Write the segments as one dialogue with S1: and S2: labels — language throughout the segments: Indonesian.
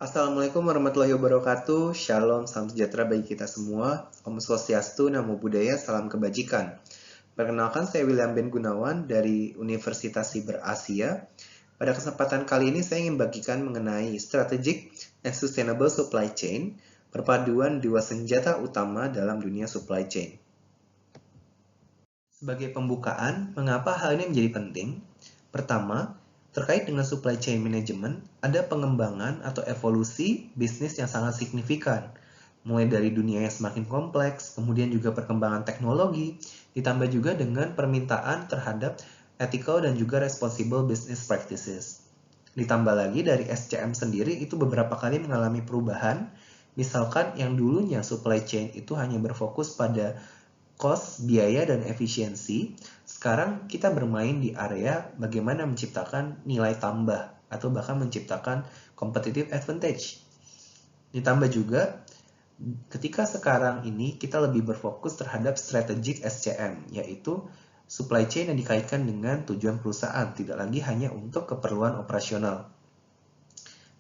S1: Assalamualaikum warahmatullahi wabarakatuh. Shalom, salam sejahtera bagi kita semua. Om Swastiastu, Namo Buddhaya, salam kebajikan. Perkenalkan, saya William Ben Gunawan dari Universitas Siber Asia. Pada kesempatan kali ini saya ingin bagikan mengenai Strategic and Sustainable Supply Chain, perpaduan dua senjata utama dalam dunia supply chain. Sebagai pembukaan, mengapa hal ini menjadi penting? Pertama, terkait dengan supply chain management, ada pengembangan atau evolusi bisnis yang sangat signifikan. Mulai dari dunia yang semakin kompleks, kemudian juga perkembangan teknologi, ditambah juga dengan permintaan terhadap ethical dan juga responsible business practices. Ditambah lagi dari SCM sendiri itu beberapa kali mengalami perubahan, misalkan yang dulunya supply chain itu hanya berfokus pada cost, biaya, dan efisiensi, sekarang kita bermain di area bagaimana menciptakan nilai tambah atau bahkan menciptakan competitive advantage. Ditambah juga, ketika sekarang ini kita lebih berfokus terhadap strategic SCM, yaitu supply chain yang dikaitkan dengan tujuan perusahaan, tidak lagi hanya untuk keperluan operasional.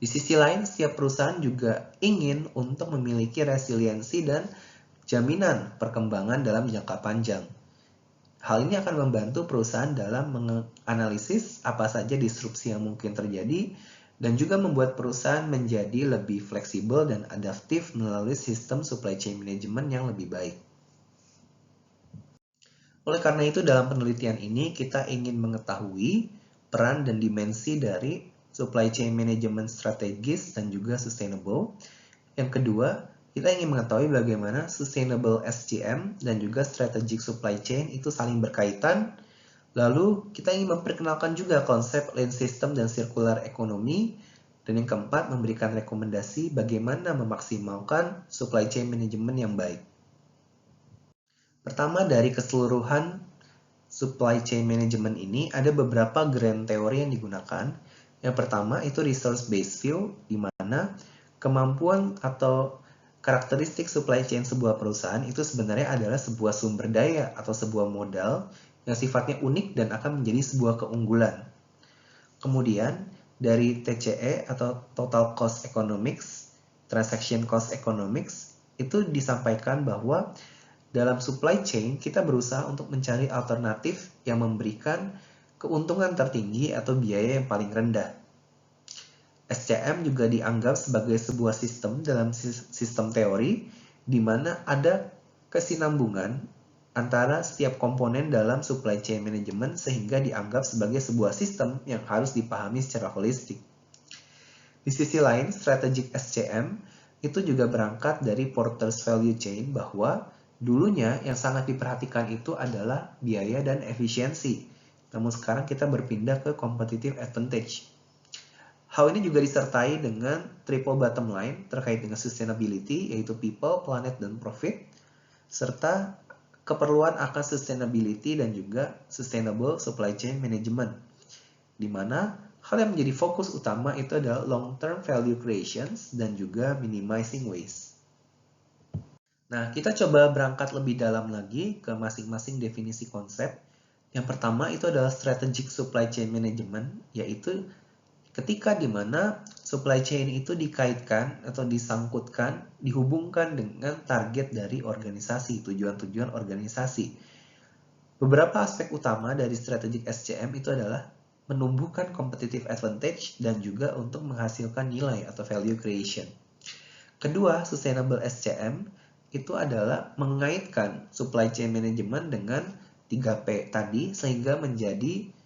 S1: Di sisi lain, setiap perusahaan juga ingin untuk memiliki resiliensi dan jaminan perkembangan dalam jangka panjang. Hal ini akan membantu perusahaan dalam menganalisis apa saja disrupsi yang mungkin terjadi dan juga membuat perusahaan menjadi lebih fleksibel dan adaptif melalui sistem supply chain management yang lebih baik. Oleh karena itu, dalam penelitian ini kita ingin mengetahui peran dan dimensi dari supply chain management strategis dan juga sustainable. Yang kedua, kita ingin mengetahui bagaimana sustainable SCM dan juga strategic supply chain itu saling berkaitan. Lalu, kita ingin memperkenalkan juga konsep lean system dan circular economy. Dan yang keempat, memberikan rekomendasi bagaimana memaksimalkan supply chain management yang baik. Pertama, dari keseluruhan supply chain management ini, ada beberapa grand teori yang digunakan. Yang pertama, itu resource-based view, di mana kemampuan atau karakteristik supply chain sebuah perusahaan itu sebenarnya adalah sebuah sumber daya atau sebuah modal yang sifatnya unik dan akan menjadi sebuah keunggulan. Kemudian, dari TCE atau Total Cost Economics, Transaction Cost Economics, itu disampaikan bahwa dalam supply chain kita berusaha untuk mencari alternatif yang memberikan keuntungan tertinggi atau biaya yang paling rendah. SCM juga dianggap sebagai sebuah sistem dalam sistem teori di mana ada kesinambungan antara setiap komponen dalam supply chain management sehingga dianggap sebagai sebuah sistem yang harus dipahami secara holistik. Di sisi lain, strategic SCM itu juga berangkat dari Porter's Value Chain bahwa dulunya yang sangat diperhatikan itu adalah biaya dan efisiensi. Namun sekarang kita berpindah ke competitive advantage. Hal ini juga disertai dengan triple bottom line terkait dengan sustainability, yaitu people, planet, dan profit, serta keperluan akan sustainability dan juga sustainable supply chain management, di mana hal yang menjadi fokus utama itu adalah long-term value creations dan juga minimizing waste. Nah, kita coba berangkat lebih dalam lagi ke masing-masing definisi konsep. Yang pertama itu adalah strategic supply chain management, yaitu ketika di mana supply chain itu dikaitkan atau disangkutkan, dihubungkan dengan target dari organisasi, tujuan-tujuan organisasi. Beberapa aspek utama dari strategic SCM itu adalah menumbuhkan competitive advantage dan juga untuk menghasilkan nilai atau value creation. Kedua, sustainable SCM itu adalah mengaitkan supply chain management dengan 3P tadi sehingga menjadi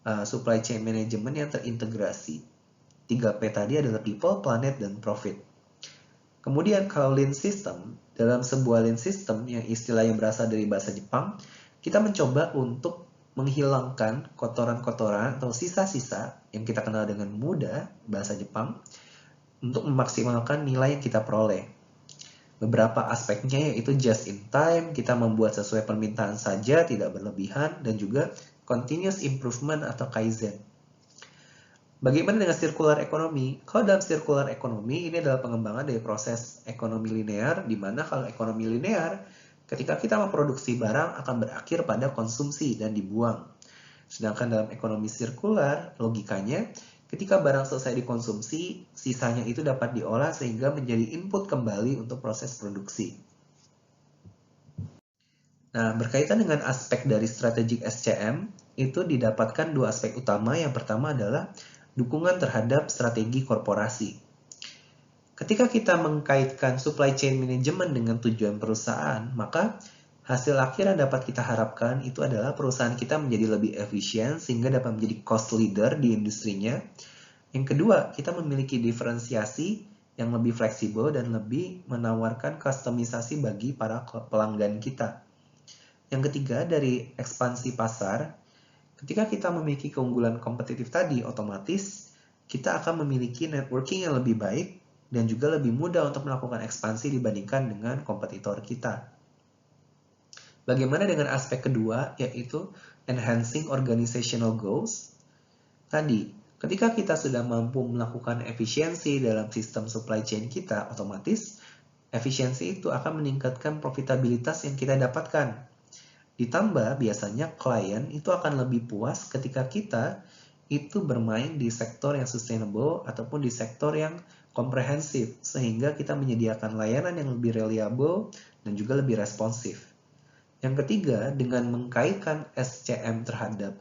S1: supply chain management yang terintegrasi. 3P tadi adalah people, planet, dan profit. Kemudian kalau lean system, dalam sebuah lean system yang istilahnya berasal dari bahasa Jepang, kita mencoba untuk menghilangkan kotoran-kotoran atau sisa-sisa yang kita kenal dengan muda, bahasa Jepang, untuk memaksimalkan nilai yang kita peroleh. Beberapa aspeknya yaitu just in time, kita membuat sesuai permintaan saja, tidak berlebihan, dan juga continuous improvement atau kaizen. Bagaimana dengan circular economy? Kalau dalam circular economy, ini adalah pengembangan dari proses ekonomi linear, di mana kalau ekonomi linear, ketika kita memproduksi barang akan berakhir pada konsumsi dan dibuang. Sedangkan dalam ekonomi sirkular, logikanya, ketika barang selesai dikonsumsi, sisanya itu dapat diolah sehingga menjadi input kembali untuk proses produksi. Nah, berkaitan dengan aspek dari strategic SCM, itu didapatkan dua aspek utama. Yang pertama adalah dukungan terhadap strategi korporasi. Ketika kita mengkaitkan supply chain management dengan tujuan perusahaan, maka hasil akhir yang dapat kita harapkan itu adalah perusahaan kita menjadi lebih efisien sehingga dapat menjadi cost leader di industrinya. Yang kedua, kita memiliki diferensiasi yang lebih fleksibel dan lebih menawarkan kustomisasi bagi para pelanggan kita. Yang ketiga, dari ekspansi pasar, ketika kita memiliki keunggulan kompetitif tadi, otomatis kita akan memiliki networking yang lebih baik dan juga lebih mudah untuk melakukan ekspansi dibandingkan dengan kompetitor kita. Bagaimana dengan aspek kedua, yaitu enhancing organizational goals? Tadi, ketika kita sudah mampu melakukan efisiensi dalam sistem supply chain kita, otomatis efisiensi itu akan meningkatkan profitabilitas yang kita dapatkan. Ditambah, biasanya klien itu akan lebih puas ketika kita itu bermain di sektor yang sustainable ataupun di sektor yang komprehensif, sehingga kita menyediakan layanan yang lebih reliable dan juga lebih responsif. Yang ketiga, dengan mengkaitkan SCM terhadap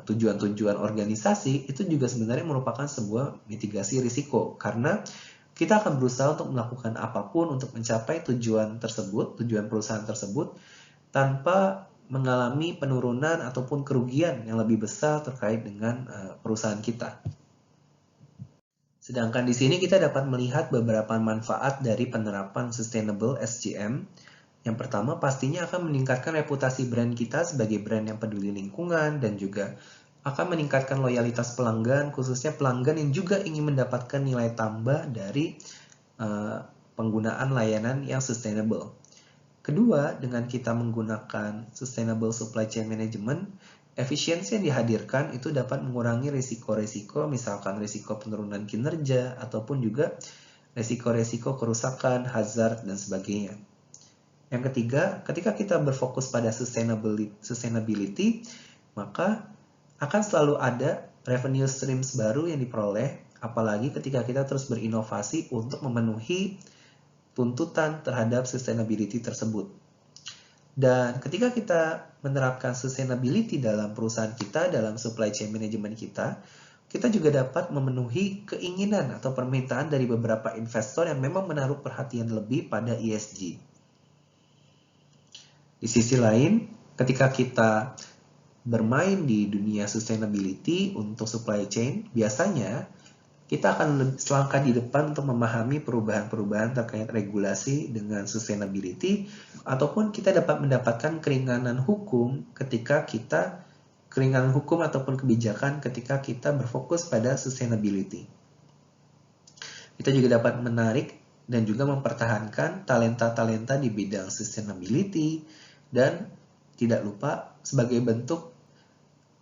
S1: tujuan-tujuan organisasi, itu juga sebenarnya merupakan sebuah mitigasi risiko, karena kita akan berusaha untuk melakukan apapun untuk mencapai tujuan tersebut, tujuan perusahaan tersebut, tanpa mengalami penurunan ataupun kerugian yang lebih besar terkait dengan perusahaan kita. Sedangkan di sini kita dapat melihat beberapa manfaat dari penerapan Sustainable SCM. Yang pertama, pastinya akan meningkatkan reputasi brand kita sebagai brand yang peduli lingkungan dan juga akan meningkatkan loyalitas pelanggan, khususnya pelanggan yang juga ingin mendapatkan nilai tambah dari penggunaan layanan yang sustainable. Kedua, dengan kita menggunakan Sustainable Supply Chain Management, efisiensi yang dihadirkan itu dapat mengurangi risiko-risiko, misalkan risiko penurunan kinerja, ataupun juga risiko-risiko kerusakan, hazard, dan sebagainya. Yang ketiga, ketika kita berfokus pada sustainability, maka akan selalu ada revenue streams baru yang diperoleh, apalagi ketika kita terus berinovasi untuk memenuhi tuntutan terhadap sustainability tersebut. Dan ketika kita menerapkan sustainability dalam perusahaan kita, dalam supply chain management kita juga dapat memenuhi keinginan atau permintaan dari beberapa investor yang memang menaruh perhatian lebih pada ESG. Di sisi lain, ketika kita bermain di dunia sustainability untuk supply chain, biasanya kita akan selangkah di depan untuk memahami perubahan-perubahan terkait regulasi dengan sustainability, ataupun kita dapat mendapatkan keringanan hukum ataupun kebijakan ketika kita berfokus pada sustainability. Kita juga dapat menarik dan juga mempertahankan talenta-talenta di bidang sustainability, dan tidak lupa sebagai bentuk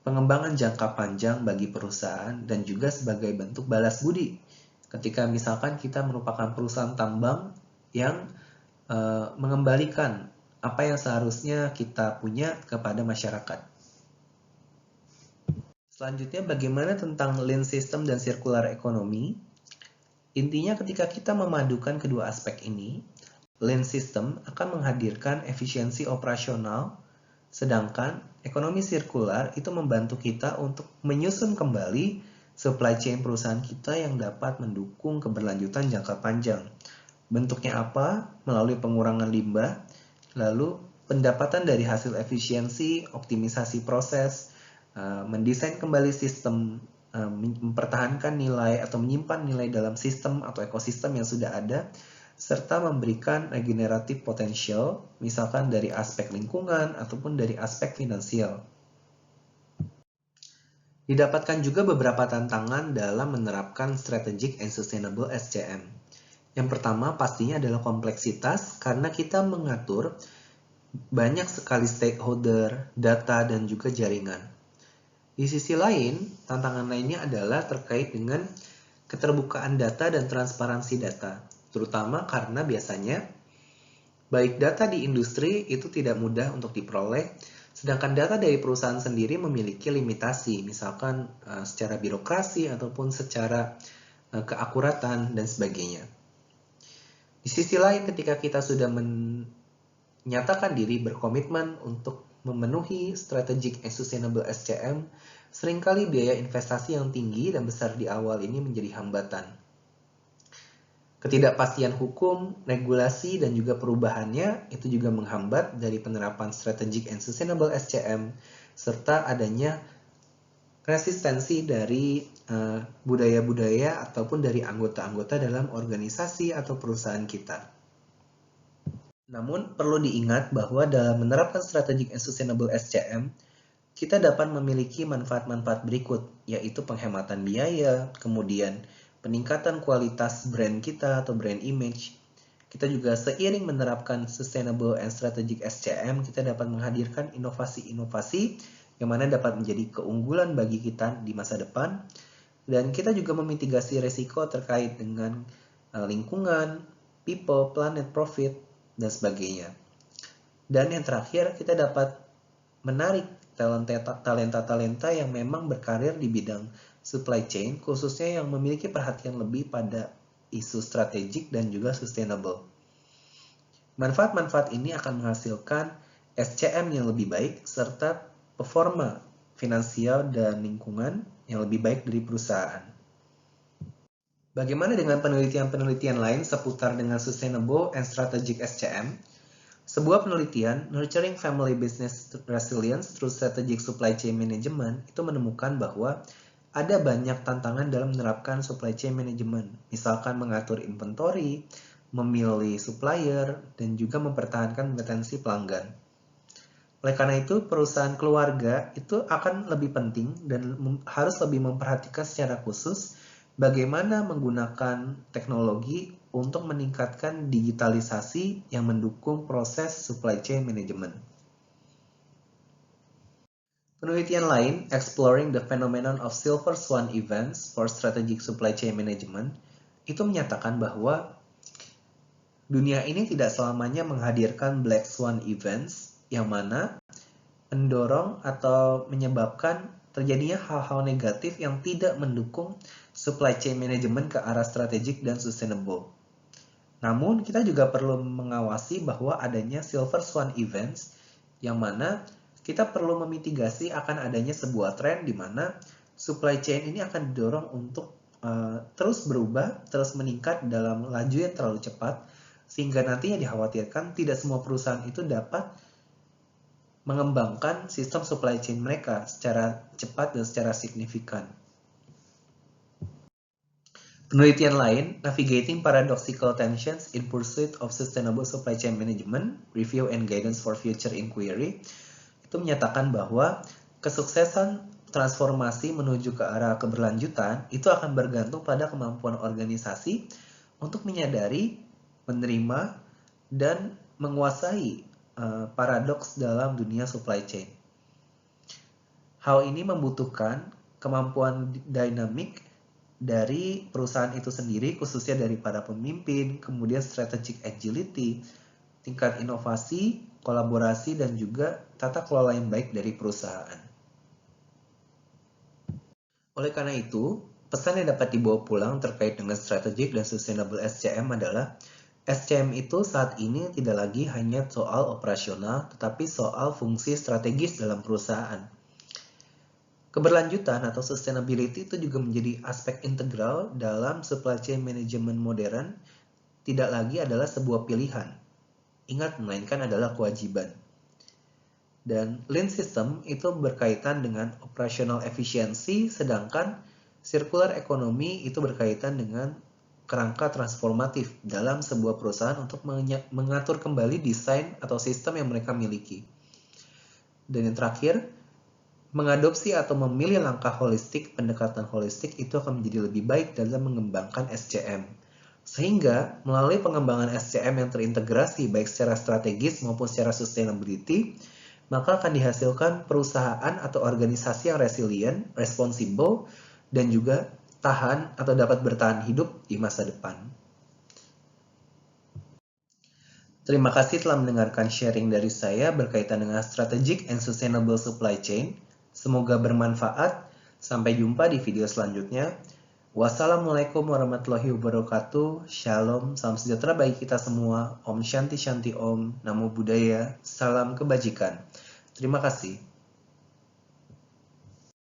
S1: pengembangan jangka panjang bagi perusahaan dan juga sebagai bentuk balas budi ketika misalkan kita merupakan perusahaan tambang yang mengembalikan apa yang seharusnya kita punya kepada masyarakat. Selanjutnya, bagaimana tentang lean system dan circular economy? Intinya, ketika kita memadukan kedua aspek ini, lean system akan menghadirkan efisiensi operasional, sedangkan ekonomi sirkular itu membantu kita untuk menyusun kembali supply chain perusahaan kita yang dapat mendukung keberlanjutan jangka panjang. Bentuknya apa? Melalui pengurangan limbah, lalu pendapatan dari hasil efisiensi, optimisasi proses, mendesain kembali sistem, mempertahankan nilai atau menyimpan nilai dalam sistem atau ekosistem yang sudah ada, serta memberikan regeneratif potensial, misalkan dari aspek lingkungan ataupun dari aspek finansial. Didapatkan juga beberapa tantangan dalam menerapkan strategic and sustainable SCM. Yang pertama pastinya adalah kompleksitas, karena kita mengatur banyak sekali stakeholder, data, dan juga jaringan. Di sisi lain, tantangan lainnya adalah terkait dengan keterbukaan data dan transparansi data, terutama karena biasanya baik data di industri itu tidak mudah untuk diperoleh, Sedangkan data dari perusahaan sendiri memiliki limitasi, misalkan secara birokrasi ataupun secara keakuratan dan sebagainya. Di sisi lain, ketika kita sudah menyatakan diri berkomitmen untuk memenuhi strategic and sustainable SCM, seringkali biaya investasi yang tinggi dan besar di awal ini menjadi hambatan. Ketidakpastian hukum, regulasi, dan juga perubahannya itu juga menghambat dari penerapan strategic and sustainable SCM, serta adanya resistensi dari budaya-budaya ataupun dari anggota-anggota dalam organisasi atau perusahaan kita. Namun, perlu diingat bahwa dalam menerapkan strategic and sustainable SCM, kita dapat memiliki manfaat-manfaat berikut, yaitu penghematan biaya, kemudian peningkatan kualitas brand kita atau brand image. Kita juga seiring menerapkan sustainable and strategic SCM, kita dapat menghadirkan inovasi-inovasi yang mana dapat menjadi keunggulan bagi kita di masa depan. Dan kita juga memitigasi resiko terkait dengan lingkungan, people, planet, profit, dan sebagainya. Dan yang terakhir, kita dapat menarik talenta-talenta yang memang berkarir di bidang supply chain, khususnya yang memiliki perhatian lebih pada isu strategik dan juga sustainable. Manfaat-manfaat ini akan menghasilkan SCM yang lebih baik, serta performa finansial dan lingkungan yang lebih baik dari perusahaan. Bagaimana dengan penelitian-penelitian lain seputar dengan sustainable and strategic SCM? Sebuah penelitian, Nurturing Family Business Resilience through Strategic Supply Chain Management, itu menemukan bahwa ada banyak tantangan dalam menerapkan supply chain management, misalkan mengatur inventory, memilih supplier, dan juga mempertahankan retensi pelanggan. Oleh karena itu, perusahaan keluarga itu akan lebih penting dan harus lebih memperhatikan secara khusus bagaimana menggunakan teknologi untuk meningkatkan digitalisasi yang mendukung proses supply chain management. Penelitian lain, Exploring the Phenomenon of Silver Swan Events for Strategic Supply Chain Management, itu menyatakan bahwa dunia ini tidak selamanya menghadirkan Black Swan Events, yang mana mendorong atau menyebabkan terjadinya hal-hal negatif yang tidak mendukung supply chain management ke arah strategik dan sustainable. Namun, kita juga perlu mengawasi bahwa adanya silver swan events, yang mana kita perlu memitigasi akan adanya sebuah tren di mana supply chain ini akan didorong untuk terus berubah, terus meningkat dalam laju yang terlalu cepat, sehingga nantinya dikhawatirkan tidak semua perusahaan itu dapat mengembangkan sistem supply chain mereka secara cepat dan secara signifikan. Penelitian lain, Navigating Paradoxical Tensions in Pursuit of Sustainable Supply Chain Management, Review and Guidance for Future Inquiry, itu menyatakan bahwa kesuksesan transformasi menuju ke arah keberlanjutan itu akan bergantung pada kemampuan organisasi untuk menyadari, menerima, dan menguasai paradoks dalam dunia supply chain. Hal ini membutuhkan kemampuan dinamik dari perusahaan itu sendiri, khususnya dari para pemimpin, kemudian strategic agility, tingkat inovasi, kolaborasi, dan juga tata kelola yang baik dari perusahaan. Oleh karena itu, pesan yang dapat dibawa pulang terkait dengan strategic dan sustainable SCM adalah SCM itu saat ini tidak lagi hanya soal operasional, tetapi soal fungsi strategis dalam perusahaan. Keberlanjutan atau sustainability itu juga menjadi aspek integral dalam supply chain management modern, tidak lagi adalah sebuah pilihan. Ingat, melainkan adalah kewajiban. Dan lean system itu berkaitan dengan operational efficiency, sedangkan circular economy itu berkaitan dengan kerangka transformatif dalam sebuah perusahaan untuk mengatur kembali desain atau sistem yang mereka miliki. Dan yang terakhir, mengadopsi atau memilih langkah holistik, pendekatan holistik itu akan menjadi lebih baik dalam mengembangkan SCM. Sehingga melalui pengembangan SCM yang terintegrasi baik secara strategis maupun secara sustainability, maka akan dihasilkan perusahaan atau organisasi yang resilient, responsible, dan juga tahan atau dapat bertahan hidup di masa depan. Terima kasih telah mendengarkan sharing dari saya berkaitan dengan Strategic and Sustainable Supply Chain. Semoga bermanfaat. Sampai jumpa di video selanjutnya. Wassalamualaikum warahmatullahi wabarakatuh. Shalom, salam sejahtera bagi kita semua. Om Shanti Shanti Om, Namo Buddhaya, salam kebajikan. Terima kasih.